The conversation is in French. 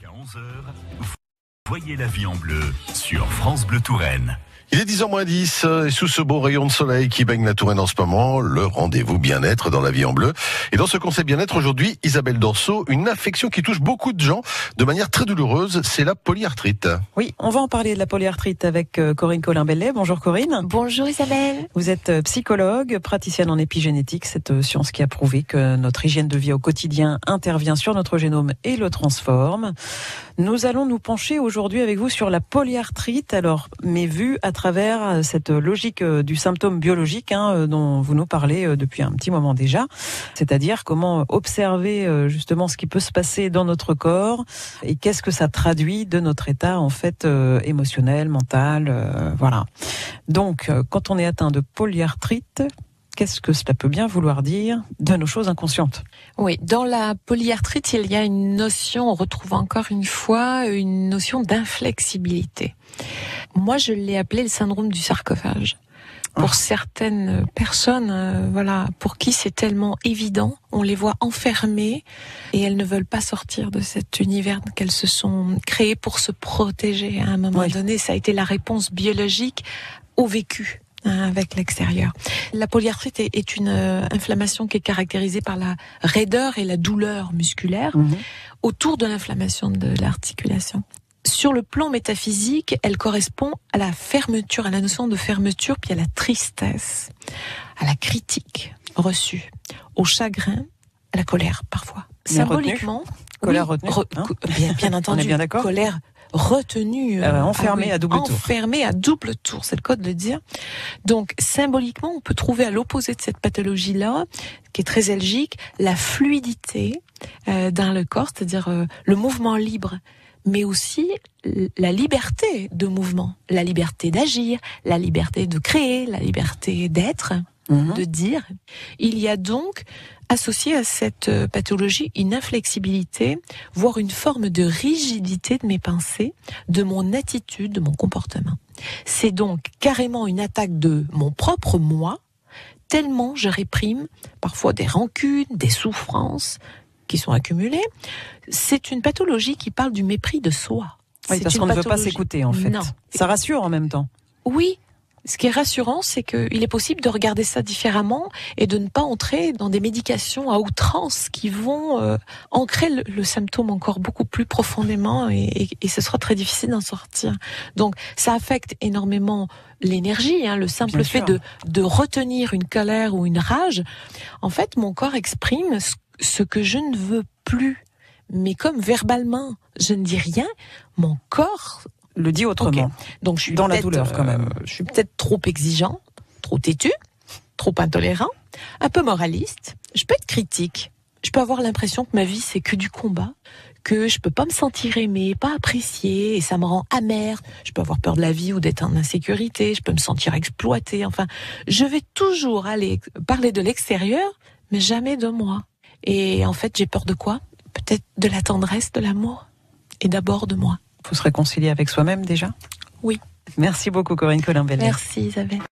Jusqu'à 11h, voyez la vie en bleu sur France Bleu Touraine. Il est 10h moins 10 et sous ce beau rayon de soleil qui baigne la Touraine en ce moment, le rendez-vous bien-être dans la vie en bleu. Et dans ce concept bien-être aujourd'hui, Isabelle Dorso, une affection qui touche beaucoup de gens de manière très douloureuse, c'est la polyarthrite. Oui, on va en parler de la polyarthrite avec Corinne Colin-Bellet. Bonjour Corinne. Bonjour Isabelle. Vous êtes psychologue, praticienne en épigénétique, cette science qui a prouvé que notre hygiène de vie au quotidien intervient sur notre génome et le transforme. Nous allons nous pencher aujourd'hui avec vous sur la polyarthrite, alors mais vue à travers cette logique du symptôme biologique dont vous nous parlez depuis un petit moment déjà, c'est-à-dire comment observer justement ce qui peut se passer dans notre corps et qu'est-ce que ça traduit de notre état en fait émotionnel, mental, voilà. Donc quand on est atteint de polyarthrite, qu'est-ce que cela peut bien vouloir dire de nos choses inconscientes? Oui, dans la polyarthrite, il y a une notion, on retrouve encore une fois, une notion d'inflexibilité. Moi, je l'ai appelé le syndrome du sarcophage. Pour certaines personnes, pour qui c'est tellement évident, on les voit enfermées et elles ne veulent pas sortir de cet univers qu'elles se sont créées pour se protéger. À un moment donné, ça a été la réponse biologique au vécu avec l'extérieur. La polyarthrite est une inflammation qui est caractérisée par la raideur et la douleur musculaire autour de l'inflammation de l'articulation. Sur le plan métaphysique, elle correspond à la fermeture, à la notion de fermeture, puis à la tristesse, à la critique reçue, au chagrin, à la colère parfois. Symboliquement, colère retenue, bien entendu, on est bien d'accord. Colère retenue, enfermée à double tour. Enfermée à double tour, c'est le cas de le dire. Donc, symboliquement, on peut trouver à l'opposé de cette pathologie-là, qui est très algique, la fluidité dans le corps, c'est-à-dire le mouvement libre, mais aussi la liberté de mouvement, la liberté d'agir, la liberté de créer, la liberté d'être, de dire. Il y a donc associé à cette pathologie une inflexibilité, voire une forme de rigidité de mes pensées, de mon attitude, de mon comportement. C'est donc carrément une attaque de mon propre moi, tellement je réprime parfois des rancunes, des souffrances qui sont accumulées. C'est une pathologie qui parle du mépris de soi. Oui, parce qu'on ne veut pas s'écouter en fait. Non. Ça rassure en même temps. Oui. Ce qui est rassurant, c'est qu'il est possible de regarder ça différemment et de ne pas entrer dans des médications à outrance qui vont ancrer le symptôme encore beaucoup plus profondément et ce sera très difficile d'en sortir. Donc ça affecte énormément l'énergie, le simple fait de retenir une colère ou une rage. En fait, mon corps exprime ce que je ne veux plus. Mais comme verbalement, je ne dis rien, mon corps le dit autrement. Okay. Donc je suis dans la douleur quand même. Je suis peut-être trop exigeant, trop têtu, trop intolérant, un peu moraliste. Je peux être critique. Je peux avoir l'impression que ma vie c'est que du combat, que je peux pas me sentir aimée, pas appréciée, et ça me rend amère. Je peux avoir peur de la vie ou d'être en insécurité. Je peux me sentir exploitée. Enfin, je vais toujours aller parler de l'extérieur, mais jamais de moi. Et en fait, j'ai peur de quoi? Peut-être de la tendresse, de l'amour, et d'abord de moi. Il faut se réconcilier avec soi-même déjà. Oui. Merci beaucoup Corinne Colin-Bellet. Merci Isabelle.